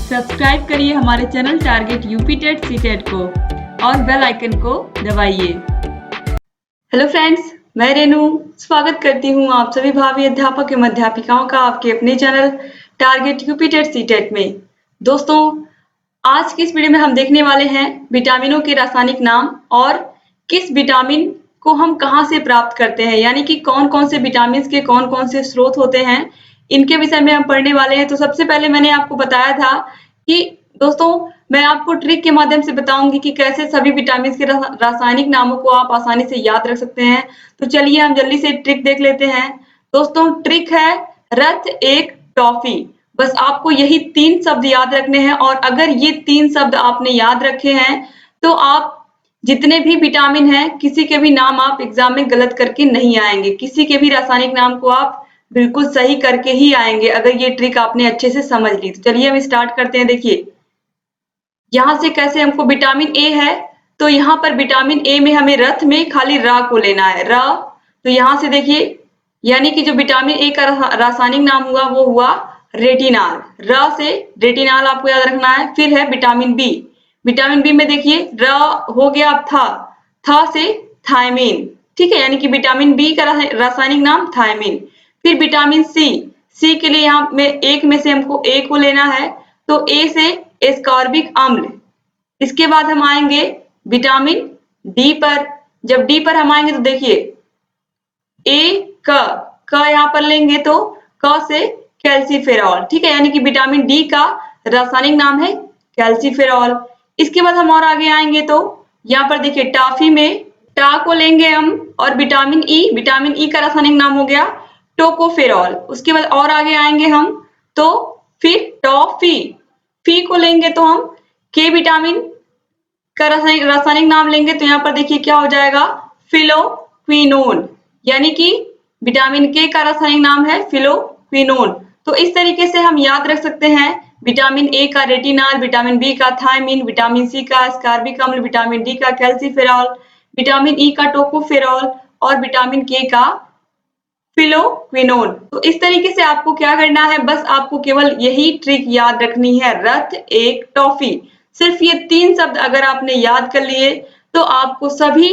Subscribe करिए हमारे channel target UP TET CTET को और बेल आइकन को दबाइए। हेलो फ्रेंड्स, मैं रेनू स्वागत करती हूँ आप सभी भावी अध्यापक एवं अध्यापिकाओं का आपके अपने channel target UP TET CTET में। दोस्तों, आज की इस वीडियो में हम देखने वाले हैं विटामिनों के रासायनिक नाम और किस विटामिन को हम कहाँ से प्राप्त करते हैं, यानी कि कौन कौन से विटामिन के कौन कौन से स्रोत होते हैं, इनके विषय में हम पढ़ने वाले हैं। तो सबसे पहले मैंने आपको बताया था कि दोस्तों मैं आपको ट्रिक के माध्यम से बताऊंगी कि कैसे सभी विटामिन के रासायनिक नामों को आप आसानी से याद रख सकते हैं। तो चलिए हम जल्दी से ट्रिक देख लेते हैं। दोस्तों, ट्रिक है रथ एक टॉफी। बस आपको यही 3 शब्द याद रखने हैं और अगर ये 3 शब्द आपने याद रखे हैं तो आप जितने भी विटामिन हैं किसी के भी नाम आप एग्जाम में गलत करके नहीं आएंगे, किसी के भी रासायनिक नाम को आप बिल्कुल सही करके ही आएंगे अगर ये ट्रिक आपने अच्छे से समझ ली। तो चलिए हम स्टार्ट करते हैं। देखिए यहाँ से कैसे हमको विटामिन ए है, तो यहाँ पर विटामिन ए में हमें रथ में खाली रा को लेना है, रा। तो यहाँ से देखिए, यानी कि जो विटामिन ए का रासायनिक नाम हुआ वो हुआ रेटिनाल, र से रेटिनाल आपको याद रखना है। फिर है विटामिन बी, विटामिन बी में देखिए र हो गया था से थायमीन, ठीक है, यानी कि विटामिन बी का रासायनिक नाम थायमीन। फिर विटामिन सी, सी के लिए यहाँ में एक में से हमको ए को लेना है, तो ए से एस्कॉर्बिक अम्ल। इसके बाद हम आएंगे विटामिन डी पर। जब डी पर हम आएंगे तो देखिए ए क यहाँ पर लेंगे तो क से कैल्सीफेरॉल, ठीक है, यानी कि विटामिन डी का रासायनिक नाम है कैल्सीफेरॉल। इसके बाद हम और आगे आएंगे तो यहाँ पर देखिए टॉफी में टा को लेंगे हम और विटामिन ई का रासायनिक नाम हो गया टोकोफेरॉल। उसके बाद और आगे आएंगे हम तो फिर टॉफी, फी को लेंगे तो हम के विटामिन का रासायनिक नाम लेंगे, तो यहाँ पर देखिए क्या हो जाएगा फिलोक्विनोन, यानी कि विटामिन के का रासायनिक नाम है फिलोक्विनोन। तो इस तरीके से हम याद रख सकते हैं विटामिन ए का रेटिनाल, विटामिन बी का थायमीन, विटामिन सी का एस्कॉर्बिक अम्ल, विटामिन डी का कैल्सीफेरॉल, विटामिन ई का टोकोफेरॉल और विटामिन के का फिलोक्विनोन। तो इस तरीके से आपको क्या करना है, बस आपको केवल यही ट्रिक याद रखनी है, रथ एक टॉफी। सिर्फ ये 3 शब्द अगर आपने याद कर लिए तो आपको सभी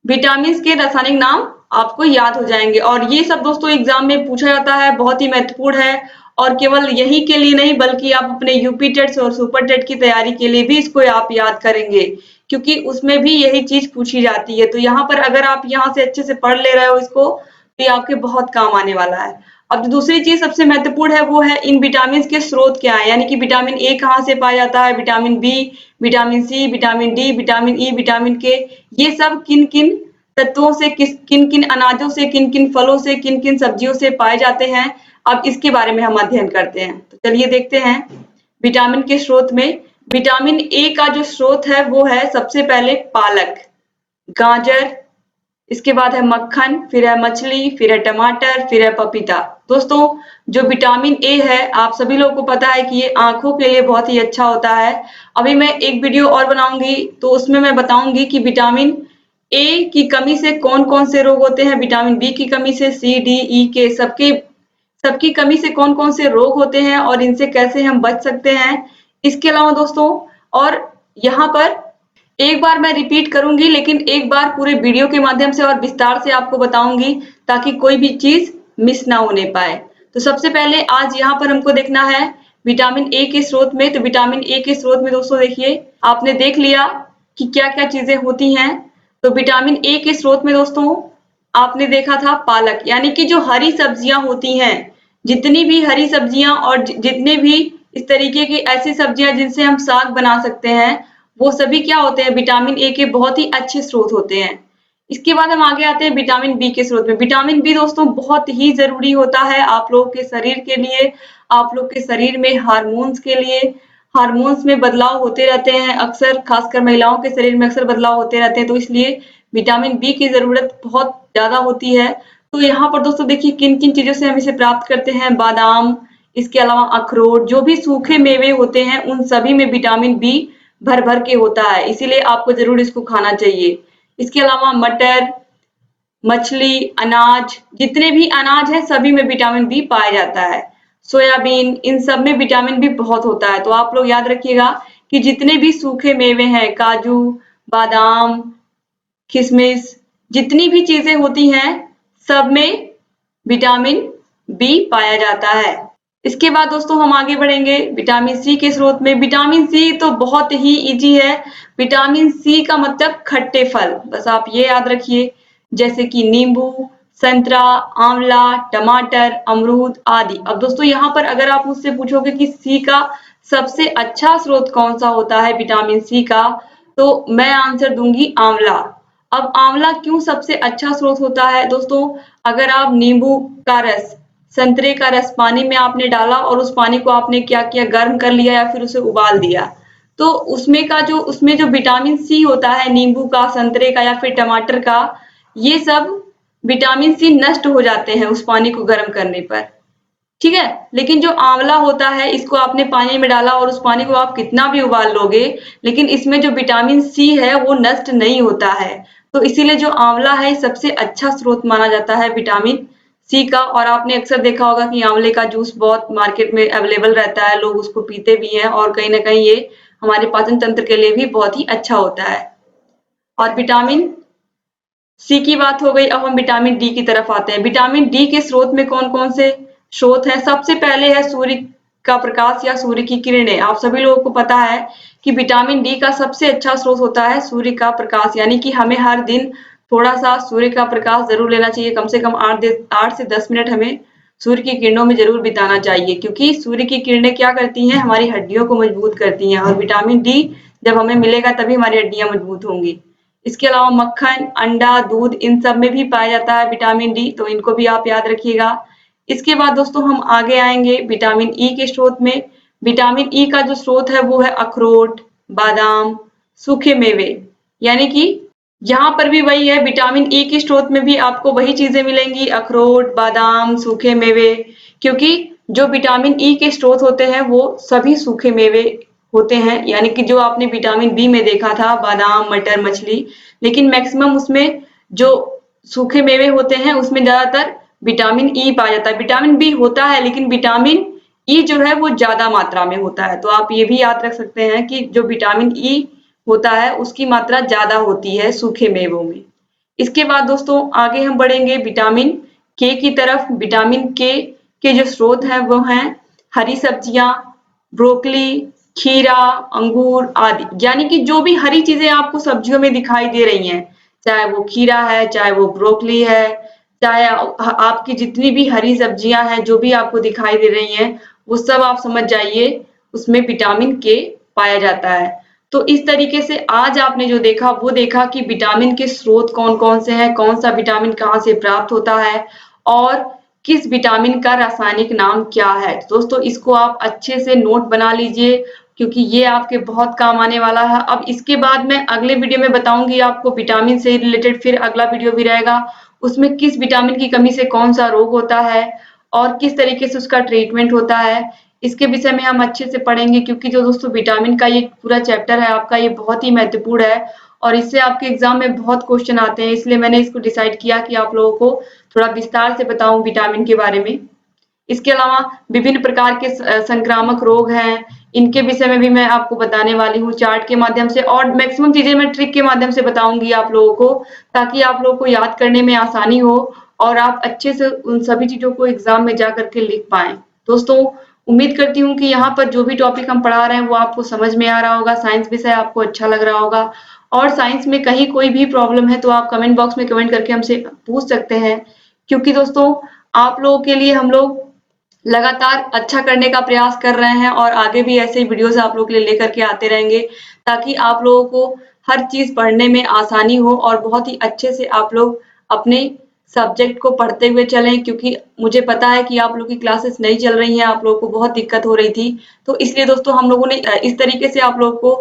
विटामिन के रासायनिक नाम आपको याद हो जाएंगे। और ये सब दोस्तों एग्जाम में पूछा जाता है, बहुत ही महत्वपूर्ण है। और केवल यही के लिए नहीं बल्कि आप अपने यूपी टेट और सुपर टेट की तैयारी के लिए भी इसको आप याद करेंगे, क्योंकि उसमें भी यही चीज पूछी जाती है। तो यहाँ पर अगर आप यहाँ से अच्छे से पढ़ ले रहे हो इसको तो ये आपके बहुत काम आने वाला है। अब दूसरी चीज सबसे महत्वपूर्ण है वो है इन विटामिन के स्रोत क्या है, यानी कि विटामिन ए कहाँ से पाया जाता है, vitamin B, vitamin C, vitamin D, vitamin E, vitamin K, ये सब किन किन तत्वों से, किन किन अनाजों से, किन किन फलों से, किन किन सब्जियों से पाए जाते हैं। अब इसके बारे में हम अध्ययन करते हैं। तो चलिए देखते हैं विटामिन के स्रोत में। विटामिन ए का जो स्रोत है वो है सबसे पहले पालक, गाजर, इसके बाद है मक्खन, फिर है मछली, फिर है टमाटर, फिर है पपीता। दोस्तों जो विटामिन ए है आप सभी लोगों को पता है कि ये आंखों के लिए बहुत ही अच्छा होता है। अभी मैं एक वीडियो और बनाऊंगी तो उसमें मैं बताऊंगी कि विटामिन ए की कमी से कौन कौन से रोग होते हैं, विटामिन बी की कमी से, सी डी ई के सबकी कमी से कौन कौन से रोग होते हैं और इनसे कैसे हम बच सकते हैं। इसके अलावा दोस्तों और यहाँ पर एक बार मैं रिपीट करूंगी लेकिन एक बार पूरे वीडियो के माध्यम से और विस्तार से आपको बताऊंगी ताकि कोई भी चीज मिस ना होने पाए। तो सबसे पहले आज यहाँ पर हमको देखना है विटामिन ए के स्रोत में। तो विटामिन ए के स्रोत में दोस्तों देखिए आपने देख लिया कि क्या क्या चीजें होती हैं। तो विटामिन ए के स्रोत में दोस्तों आपने देखा था पालक, यानी कि जो हरी सब्जियां होती हैं, जितनी भी हरी सब्जियां और जितने भी इस तरीके की ऐसी सब्जियां जिनसे हम साग बना सकते हैं वो सभी क्या होते हैं, विटामिन ए के बहुत ही अच्छे स्रोत होते हैं। इसके बाद हम आगे आते हैं विटामिन बी के स्रोत में। विटामिन बी दोस्तों बहुत ही जरूरी होता है आप लोगों के शरीर के लिए, आप लोग के शरीर में हार्मोन्स के लिए। हार्मोन्स में बदलाव होते रहते हैं अक्सर, खासकर महिलाओं के शरीर में अक्सर बदलाव होते रहते हैं, तो इसलिए विटामिन बी की जरूरत बहुत ज्यादा होती है। तो यहाँ पर दोस्तों देखिए किन किन चीजों से हम इसे प्राप्त करते हैं, बादाम, इसके अलावा अखरोट, जो भी सूखे मेवे होते हैं उन सभी में विटामिन बी भर भर के होता है, इसीलिए आपको जरूर इसको खाना चाहिए। इसके अलावा मटर, मछली, अनाज, जितने भी अनाज है सभी में विटामिन बी पाया जाता है। सोयाबीन, इन सब में विटामिन बी बहुत होता है। तो आप लोग याद रखिएगा कि जितने भी सूखे मेवे हैं, काजू, बादाम, किशमिश, जितनी भी चीजें होती हैं, सब में विटामिन बी पाया जाता है। इसके बाद दोस्तों हम आगे बढ़ेंगे विटामिन सी के स्रोत में। विटामिन सी तो बहुत ही इजी है। विटामिन सी का मतलब खट्टे फल, बस आप ये याद रखिए, जैसे कि नींबू, संतरा, आंवला, टमाटर, अमरूद आदि। अब दोस्तों यहाँ पर अगर आप मुझसे पूछोगे कि सी का सबसे अच्छा स्रोत कौन सा होता है विटामिन सी का, तो मैं आंसर दूंगी आंवला। अब आंवला क्यों सबसे अच्छा स्रोत होता है दोस्तों? अगर आप नींबू का रस, संतरे का रस पानी में आपने डाला और उस पानी को आपने क्या किया, गर्म कर लिया या फिर उसे उबाल दिया, तो उसमें जो विटामिन सी होता है नींबू का, संतरे का या फिर टमाटर का, ये सब विटामिन सी नष्ट हो जाते हैं उस पानी को गर्म करने पर। ठीक है, लेकिन जो आंवला होता है इसको आपने पानी में डाला और उस पानी को आप कितना भी उबाल लोगे, लेकिन इसमें जो विटामिन सी है वो नष्ट नहीं होता है। तो इसीलिए जो आंवला है सबसे अच्छा स्रोत माना जाता है विटामिन सी का। और आपने अक्सर देखा होगा कि आंवले का जूस बहुत मार्केट में अवेलेबल रहता है, लोग उसको पीते भी हैं और कहीं ना कहीं ये हमारे पाचन तंत्र के लिए भी बहुत ही अच्छा होता है। और विटामिन सी की बात हो गई, अब हम विटामिन डी की तरफ आते हैं। विटामिन डी के स्रोत में कौन कौन से स्रोत हैं? सबसे पहले है सूर्य का प्रकाश या सूर्य की किरणें। आप सभी लोगों को पता है कि विटामिन डी का सबसे अच्छा स्रोत होता है सूर्य का प्रकाश, यानी कि हमें हर दिन थोड़ा सा सूर्य का प्रकाश जरूर लेना चाहिए। कम से कम 8 से 10 मिनट हमें सूर्य की किरणों में जरूर बिताना चाहिए, क्योंकि सूर्य की किरणें क्या करती हैं, हमारी हड्डियों को मजबूत करती हैं। और विटामिन डी जब हमें मिलेगा तभी हमारी हड्डियां मजबूत होंगी। इसके अलावा मक्खन, अंडा, दूध, इन सब में भी पाया जाता है विटामिन डी, तो इनको भी आप याद रखिएगा। इसके बाद दोस्तों हम आगे आएंगे विटामिन ई के स्रोत में। विटामिन ई का जो स्रोत है वो है अखरोट, बादाम, सूखे मेवे, यानी कि यहाँ पर भी वही है, विटामिन ई के स्रोत में भी आपको वही चीजें मिलेंगी, अखरोट, बादाम, सूखे मेवे, क्योंकि जो विटामिन ई के स्रोत होते हैं वो सभी सूखे मेवे होते हैं, यानी कि जो आपने विटामिन बी में देखा था बादाम, मटर, मछली, लेकिन मैक्सिमम उसमें जो सूखे मेवे होते हैं उसमें ज्यादातर विटामिन ई पाया जाता है। विटामिन बी होता है लेकिन विटामिन ई जो है वो ज्यादा मात्रा में होता है। तो आप ये भी याद रख सकते हैं कि जो विटामिन ई होता है उसकी मात्रा ज्यादा होती है सूखे मेवों में। इसके बाद दोस्तों आगे हम बढ़ेंगे विटामिन के की तरफ। विटामिन के जो स्रोत हैं वो हैं हरी सब्जियां, ब्रोकली, खीरा, अंगूर आदि, यानी कि जो भी हरी चीजें आपको सब्जियों में दिखाई दे रही हैं, चाहे वो खीरा है, चाहे वो ब्रोकली है, चाहे आपकी जितनी भी हरी सब्जियां हैं जो भी आपको दिखाई दे रही हैं, वो सब आप समझ जाइए उसमें विटामिन के पाया जाता है। तो इस तरीके से आज आपने जो देखा वो देखा कि विटामिन के स्रोत कौन कौन से हैं, कौन सा विटामिन कहाँ से प्राप्त होता है और किस विटामिन का रासायनिक नाम क्या है। तो दोस्तों इसको आप अच्छे से नोट बना लीजिए, क्योंकि ये आपके बहुत काम आने वाला है। अब इसके बाद मैं अगले वीडियो में बताऊंगी आपको विटामिन से रिलेटेड, फिर अगला वीडियो भी रहेगा, उसमें किस विटामिन की कमी से कौन सा रोग होता है और किस तरीके से उसका ट्रीटमेंट होता है, इसके विषय में हम अच्छे से पढ़ेंगे। क्योंकि जो दोस्तों विटामिन का ये पूरा चैप्टर है आपका, ये बहुत ही महत्वपूर्ण है और इससे आपके एग्जाम में बहुत क्वेश्चन आते हैं, इसलिए मैंने इसको डिसाइड किया कि आप लोगों को थोड़ा विस्तार से बताऊं विटामिन के बारे में। इसके अलावा विभिन्न प्रकार के संक्रामक रोग हैं, इनके विषय में भी मैं आपको बताने वाली हूँ चार्ट के माध्यम से, और मैक्सिमम चीजें मैं ट्रिक के माध्यम से बताऊंगी आप लोगों को, ताकि आप लोगों को याद करने में आसानी हो और आप अच्छे से उन सभी चीजों को एग्जाम में जा करके लिख पाए। दोस्तों उम्मीद करती हूँ कि यहाँ पर जो भी टॉपिक हम पढ़ा रहे हैं वो आपको समझ में आ रहा होगा, साइंस विषय आपको अच्छा लग रहा होगा। और साइंस में कहीं कोई भी प्रॉब्लम है तो आप कमेंट बॉक्स में कमेंट करके हमसे पूछ सकते हैं, क्योंकि दोस्तों आप लोगों के लिए हम लोग लगातार अच्छा करने का प्रयास कर रहे हैं और आगे भी ऐसे ही वीडियोस आप लोगों के लिए लेकर के आते रहेंगे, ताकि आप लोगों को हर चीज पढ़ने में आसानी हो और बहुत ही अच्छे से आप लोग अपने सब्जेक्ट को पढ़ते हुए चलें। क्योंकि मुझे पता है कि आप लोग की क्लासेस नहीं चल रही हैं, आप लोगों को बहुत दिक्कत हो रही थी, तो इसलिए दोस्तों हम लोगों ने इस तरीके से आप लोगों को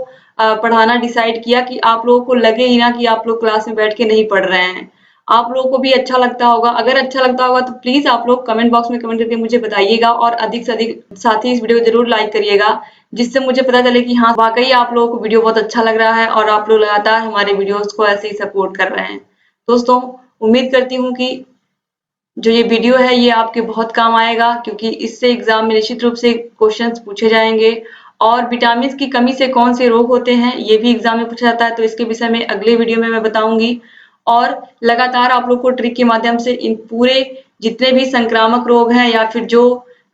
पढ़ाना डिसाइड किया कि आप लोगों को लगे ही ना कि आप लोग क्लास में बैठ के नहीं पढ़ रहे हैं, आप लोगों को भी अच्छा लगता होगा। अगर अच्छा लगता होगा तो प्लीज आप लोग कमेंट बॉक्स में कमेंट करके मुझे बताइएगा और अधिक से अधिक साथ ही इस वीडियो को जरूर लाइक करिएगा, जिससे मुझे पता चले कि हाँ वाकई आप लोगों को वीडियो बहुत अच्छा लग रहा है और आप लोग लगातार हमारे वीडियोस को ऐसे ही सपोर्ट कर रहे हैं। दोस्तों उम्मीद करती हूँ कि जो ये वीडियो है ये आपके बहुत काम आएगा, क्योंकि इससे एग्जाम में निश्चित रूप से क्वेश्चंस पूछे जाएंगे। और विटामिन की कमी से कौन से रोग होते हैं ये भी एग्जाम में पूछा जाता है, तो इसके विषय में अगले वीडियो में मैं बताऊंगी। और लगातार आप लोग को ट्रिक के माध्यम से इन पूरे जितने भी संक्रामक रोग हैं या फिर जो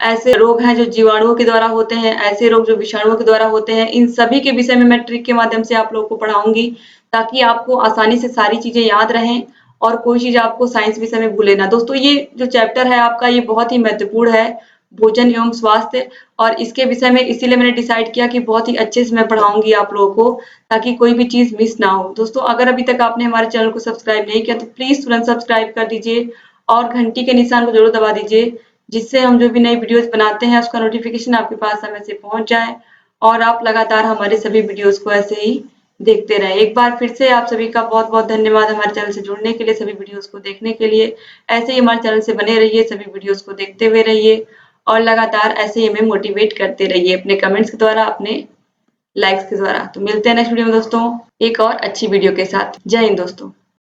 ऐसे रोग हैं जो जीवाणुओं के द्वारा होते हैं, ऐसे रोग जो विषाणुओं के द्वारा होते हैं, इन सभी के विषय में मैं ट्रिक के माध्यम से आप लोगों को पढ़ाऊंगी, ताकि आपको आसानी से सारी चीजें याद रहें और कोई चीज आपको साइंस विषय में भूले ना। दोस्तों ये जो चैप्टर है आपका ये बहुत ही महत्वपूर्ण है, भोजन एवं स्वास्थ्य, और इसके विषय में इसीलिए मैंने डिसाइड किया कि बहुत ही अच्छे से मैं पढ़ाऊंगी आप लोगों को, ताकि कोई भी चीज मिस ना हो। दोस्तों अगर अभी तक आपने हमारे चैनल को सब्सक्राइब नहीं किया तो प्लीज तुरंत सब्सक्राइब कर दीजिए और घंटी के निशान को जरूर दबा दीजिए, जिससे हम जो भी नई वीडियोस बनाते हैं उसका नोटिफिकेशन आपके पास समय से पहुंच जाए और आप लगातार हमारे सभी वीडियोस को ऐसे ही देखते रहे। एक बार फिर से आप सभी का बहुत बहुत धन्यवाद हमारे चैनल से जुड़ने के लिए, सभी वीडियोस को देखने के लिए। ऐसे ही हमारे चैनल से बने रहिए, सभी वीडियोस को देखते हुए रहिए और लगातार ऐसे ही हमें मोटिवेट करते रहिए अपने कमेंट्स के द्वारा, अपने लाइक्स के द्वारा। तो मिलते हैं नेक्स्ट वीडियो में दोस्तों एक और अच्छी वीडियो के साथ। जय हिंद दोस्तों।